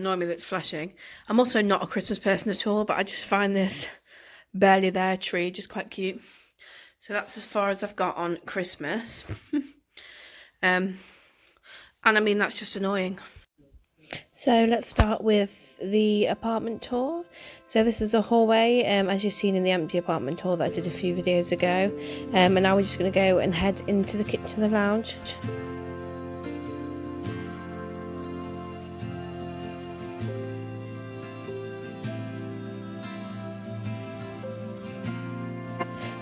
annoy me that it's flashing. I'm also not a Christmas person at all, but I just find this barely there tree just quite cute. So that's as far as I've got on Christmas. And I mean, that's just annoying. So let's start with the apartment tour. So this is a hallway, as you've seen in the empty apartment tour that I did a few videos ago. And now we're just going to go and head into the kitchen, the lounge.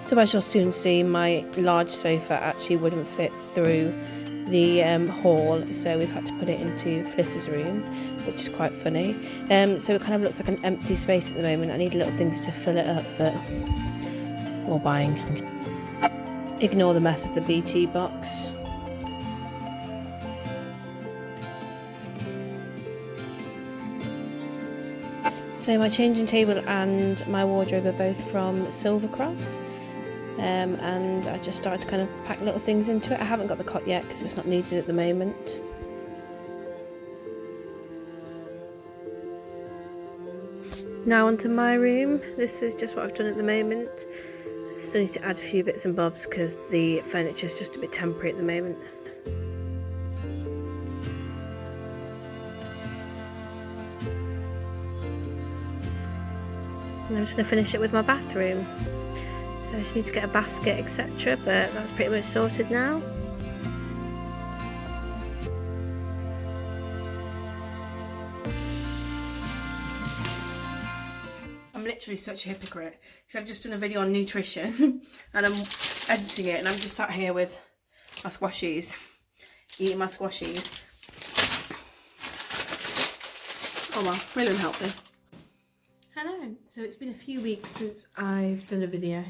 So as you'll soon see, my large sofa actually wouldn't fit through the hall, so we've had to put it into Felicia's room, which is quite funny. So it kind of looks like an empty space at the moment. I need little things to fill it up, but more buying. Ignore the mess of the BT box. So my changing table and my wardrobe are both from Silver Cross. And I just started to kind of pack little things into it. I haven't got the cot yet because it's not needed at the moment. Now onto my room. This is just what I've done at the moment. I still need to add a few bits and bobs because the furniture is just a bit temporary at the moment. And I'm just going to finish it with my bathroom. So I just need to get a basket, etc., but that's pretty much sorted now. I'm literally such a hypocrite because I've just done a video on nutrition and I'm editing it and I'm just sat here with my squashies, eating my squashies. Oh well, really unhealthy. Hello, so it's been a few weeks since I've done a video.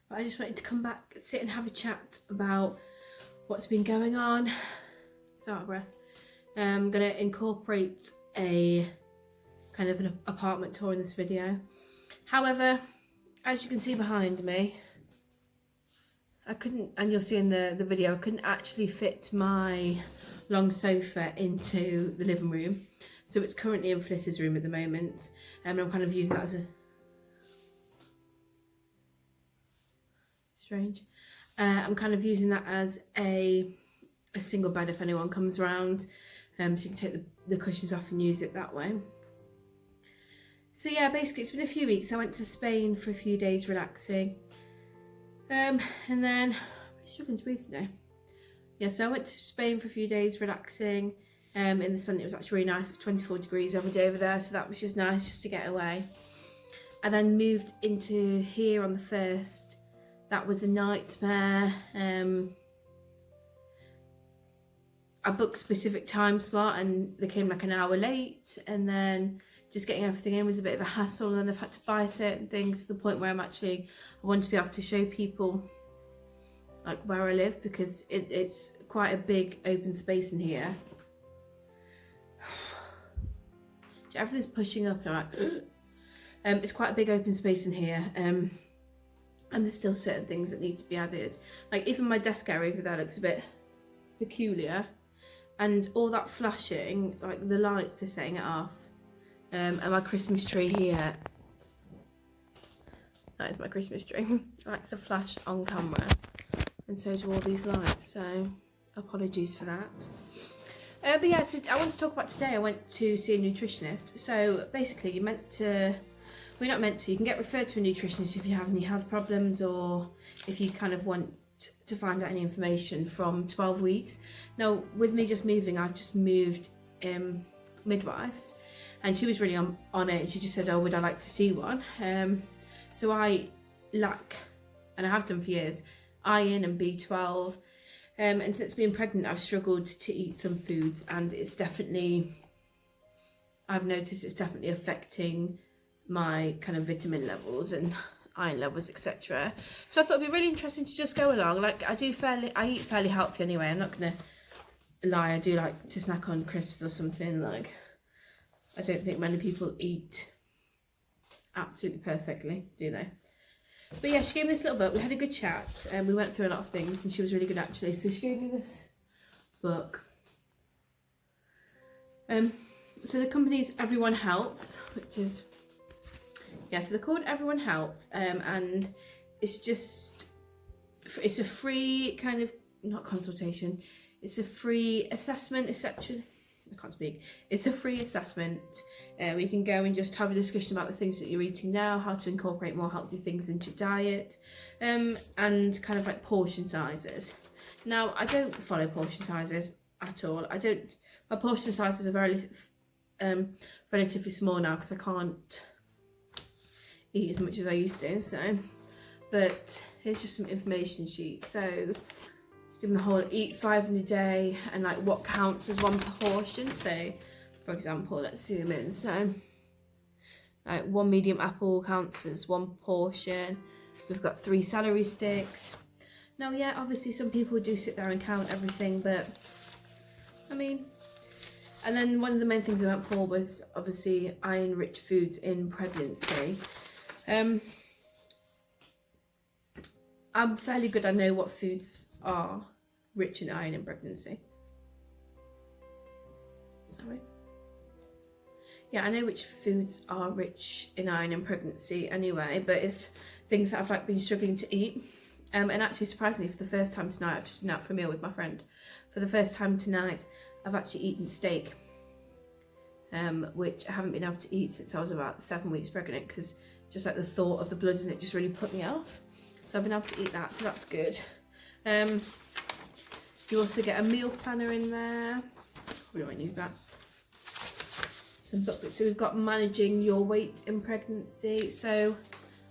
But I just wanted to come back, sit and have a chat about what's been going on. So out of breath. I'm going to incorporate a kind of an apartment tour in this video. However, as you can see behind me, I couldn't, and you'll see in the video, I couldn't actually fit my long sofa into the living room. So it's currently in Felicia's room at the moment. And I'm kind of using that as a... strange. I'm kind of using that as a single bed if anyone comes around, so you can take the cushions off and use it that way. So yeah, basically it's been a few weeks. I went to Spain for a few days relaxing, and then I'm struggling to breathe today. Yeah, so I went to Spain for a few days relaxing in the sun. It was actually really nice. It's 24 degrees every day over there, so that was just nice just to get away. I then moved into here on the 1st. That was a nightmare. I booked a specific time slot and they came like an hour late, and then just getting everything in was a bit of a hassle, and then I've had to buy certain things to the point where I want to be able to show people like where I live, because it's quite a big open space in here. Everything's pushing up and I'm like it's quite a big open space in here. And there's still certain things that need to be added. Like even my desk area over there looks a bit peculiar. And all that flashing, like the lights are setting it off. And my Christmas tree here. That is my Christmas tree. It likes to flash on camera. And so do all these lights. So apologies for that. But yeah, I want to talk about today. I went to see a nutritionist. So basically you're meant to... Well, you're not meant to. You can get referred to a nutritionist if you have any health problems, or if you kind of want to find out any information from 12 weeks. Now, with me just moving, I've just moved midwives, and she was really on it, and she just said, oh, would I like to see one? So I lack, and I have done for years, iron and B12. And since being pregnant, I've struggled to eat some foods, and it's definitely, I've noticed it's definitely affecting my kind of vitamin levels and iron levels, etc. So I thought it'd be really interesting to just go along. Like I eat fairly healthy anyway. I'm not gonna lie, I do like to snack on crisps or something. Like I don't think many people eat absolutely perfectly, do they? But yeah, she gave me this little book. We had a good chat and we went through a lot of things, and she was really good actually. So she gave me this book. So the company's Everyone Health, which is, yeah, so they're called Everyone Health, and it's a free kind of, not consultation, it's a free assessment, etc. I can't speak. It's a free assessment where you can go and just have a discussion about the things that you're eating now, how to incorporate more healthy things into your diet, and kind of like portion sizes. Now, I don't follow portion sizes at all. My portion sizes are very relatively small now because I can't eat as much as I used to. So, but here's just some information sheet. So, give them the whole eat 5 in a day and like what counts as one portion. So, for example, let's zoom in. So, like 1 medium apple counts as 1 portion. We've got 3 celery sticks. Now, yeah, obviously some people do sit there and count everything, but I mean, and then one of the main things I went for was obviously iron-rich foods in pregnancy. I'm fairly good. I know what foods are rich in iron in pregnancy. Sorry. Yeah, I know which foods are rich in iron in pregnancy anyway, but it's things that I've like been struggling to eat. And actually, surprisingly, for the first time tonight, I've just been out for a meal with my friend. For the first time tonight, I've actually eaten steak, which I haven't been able to eat since I was about 7 weeks pregnant, because just like the thought of the blood in it just really put me off. So I've been able to eat that, so that's good. You also get a meal planner in there. We won't use that. Some booklets. So we've got managing your weight in pregnancy. So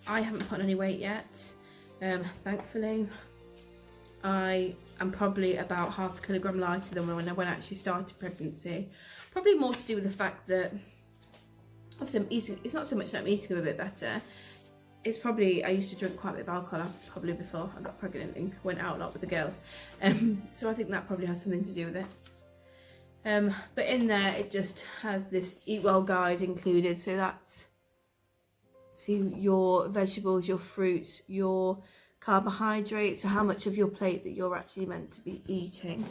I haven't put on any weight yet. Thankfully, I am probably about ½ a kilogram lighter than when I actually started pregnancy. Probably more to do with the fact that obviously I'm eating. It's not so much that I'm eating a bit better. It's probably, I used to drink quite a bit of alcohol probably before I got pregnant and went out a lot with the girls. So I think that probably has something to do with it. But in there it just has this eat well guide included. So that's your vegetables, your fruits, your carbohydrates, so how much of your plate that you're actually meant to be eating.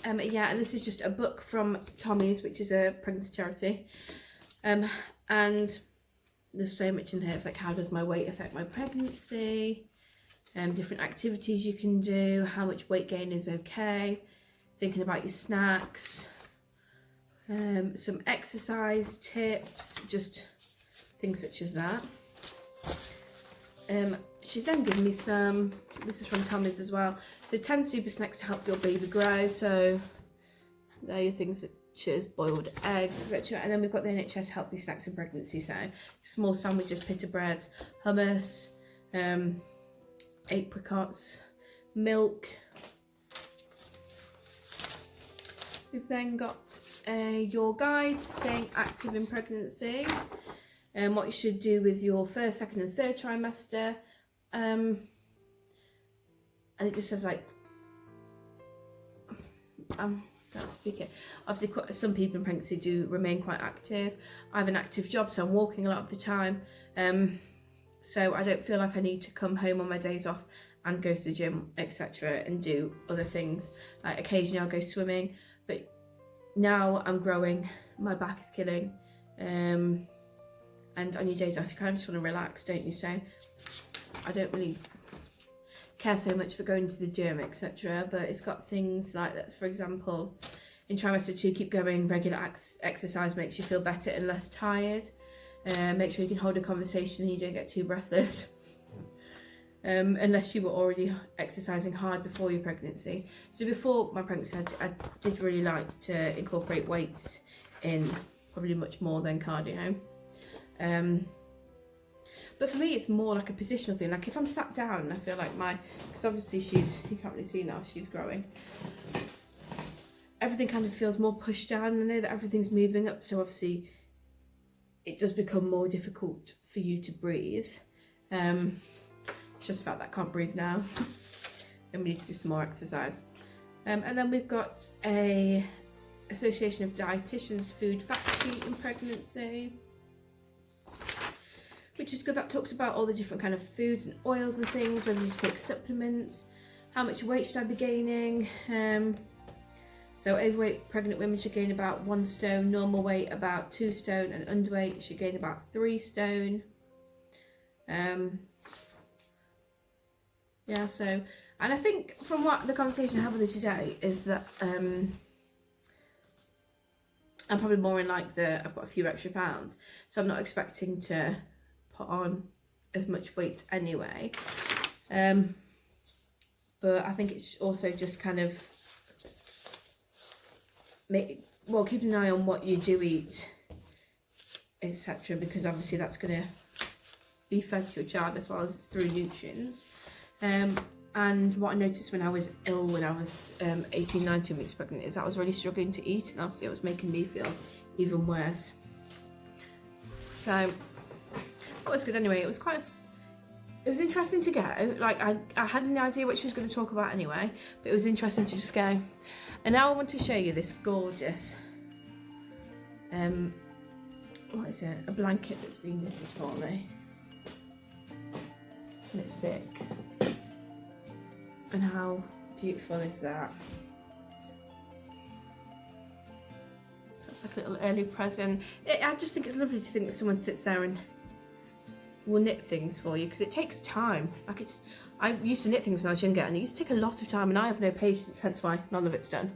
Yeah, and this is just a book from Tommy's, which is a pregnancy charity. And there's so much in here. It's like, how does my weight affect my pregnancy? Different activities you can do, how much weight gain is okay, thinking about your snacks, some exercise tips, just things such as that. She's then given me some, this is from Tommy's as well, so 10 super snacks to help your baby grow. So there are your things such as boiled eggs, etc. And then we've got the NHS healthy snacks in pregnancy, so small sandwiches, pita bread, hummus, apricots, milk. We've then got your guide to staying active in pregnancy, and what you should do with your first, second and third trimester. And it just says like, can't speak it. Obviously some people in pregnancy do remain quite active. I have an active job, so I'm walking a lot of the time. So I don't feel like I need to come home on my days off and go to the gym, etc. and do other things. Like occasionally I'll go swimming, but now I'm growing, my back is killing. And on your days off, you kind of just want to relax, don't you? So I don't really care so much for going to the gym, etc. But it's got things like that. For example, in trimester 2, keep going. Regular exercise makes you feel better and less tired. Make sure you can hold a conversation and you don't get too breathless. Unless you were already exercising hard before your pregnancy. So before my pregnancy, I did really like to incorporate weights in, probably much more than cardio. But for me it's more like a positional thing. Like if I'm sat down, I feel like because obviously you can't really see now, she's growing, everything kind of feels more pushed down. I know that everything's moving up, so obviously it does become more difficult for you to breathe. It's just the fact that I can't breathe now. And we need to do some more exercise. And then we've got a Association of Dietitians food fact sheet in pregnancy, which is good. That talks about all the different kind of foods and oils and things, whether you take supplements, how much weight should I be gaining. So So overweight pregnant women should gain about 1 stone, normal weight about 2 stone, and underweight should gain about 3 stone. Yeah, so, and I think from what the conversation I had with her today is that I'm probably more in like I've got a few extra pounds, so I'm not expecting to put on as much weight anyway. But I think it's also just kind of keeping an eye on what you do eat, etc., because obviously that's going to be fed to your child as well as through nutrients. And what I noticed when I was ill, when I was 18, 19 weeks pregnant, is that I was really struggling to eat, and obviously it was making me feel even worse. So it was good anyway. It was interesting to go. Like I had an idea what she was going to talk about anyway, but it was interesting to just go. And now I want to show you this gorgeous, what is it? A blanket that's been knitted for me. And it's thick. And how beautiful is that? So it's like a little early present. I just think it's lovely to think that someone sits there and will knit things for you, because it takes time. Like I used to knit things when I was younger, and it used to take a lot of time, and I have no patience, hence why none of it's done.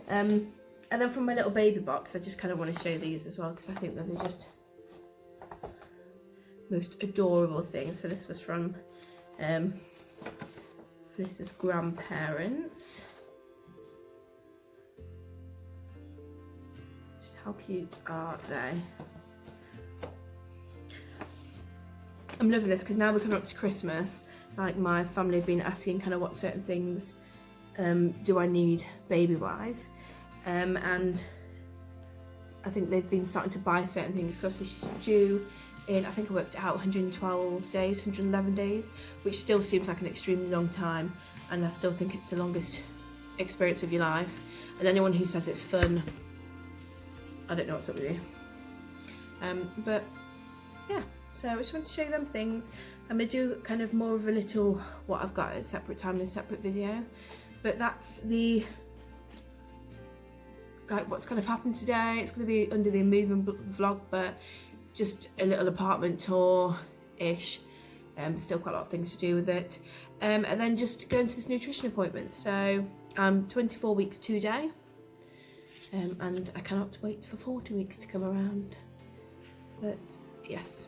And then from my little baby box, I just kind of want to show these as well, because I think that they're just most adorable things. So this was from Felicia's grandparents. Just how cute are they? I'm loving this because now we're coming up to Christmas. Like, my family have been asking kind of what certain things do I need baby wise, and I think they've been starting to buy certain things because she's due in, I think I worked it out, 112 days, 111 days, which still seems like an extremely long time, and I still think it's the longest experience of your life. And anyone who says it's fun, I don't know what's up with you. But yeah, so I just want to show you them things. I'm going to do kind of more of a little what I've got at a separate time in a separate video, but that's the like what's kind of happened today. It's going to be under the moving vlog, but just a little apartment tour-ish. Still quite a lot of things to do with it. And then just going to this nutrition appointment. So I'm 24 weeks today, and I cannot wait for 40 weeks to come around. But yes.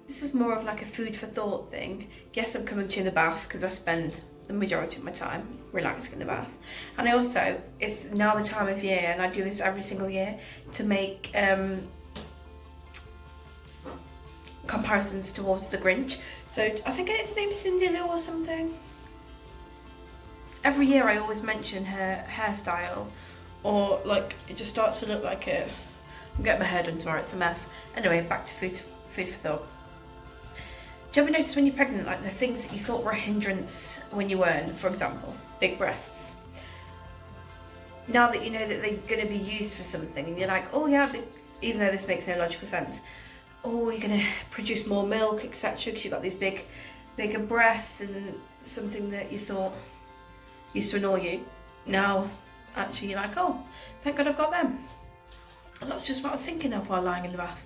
This is more of like a food for thought thing. Yes, I'm coming to the bath because I spend the majority of my time relaxing in the bath. And I also, it's now the time of year, and I do this every single year, to make comparisons towards the Grinch. So I think it's named Cindy Lou or something. Every year I always mention her hairstyle, or like it just starts to look like a, I'm getting my hair done tomorrow, it's a mess. Anyway, back to food for thought. Do you ever notice when you're pregnant, like the things that you thought were a hindrance when you weren't? For example, big breasts. Now that you know that they're going to be used for something, and you're like, oh yeah, but even though this makes no logical sense, oh, you're going to produce more milk, etc., because you've got these bigger breasts, and something that you thought used to annoy you, now actually you're like, oh, thank God I've got them. And that's just what I was thinking of while lying in the bath.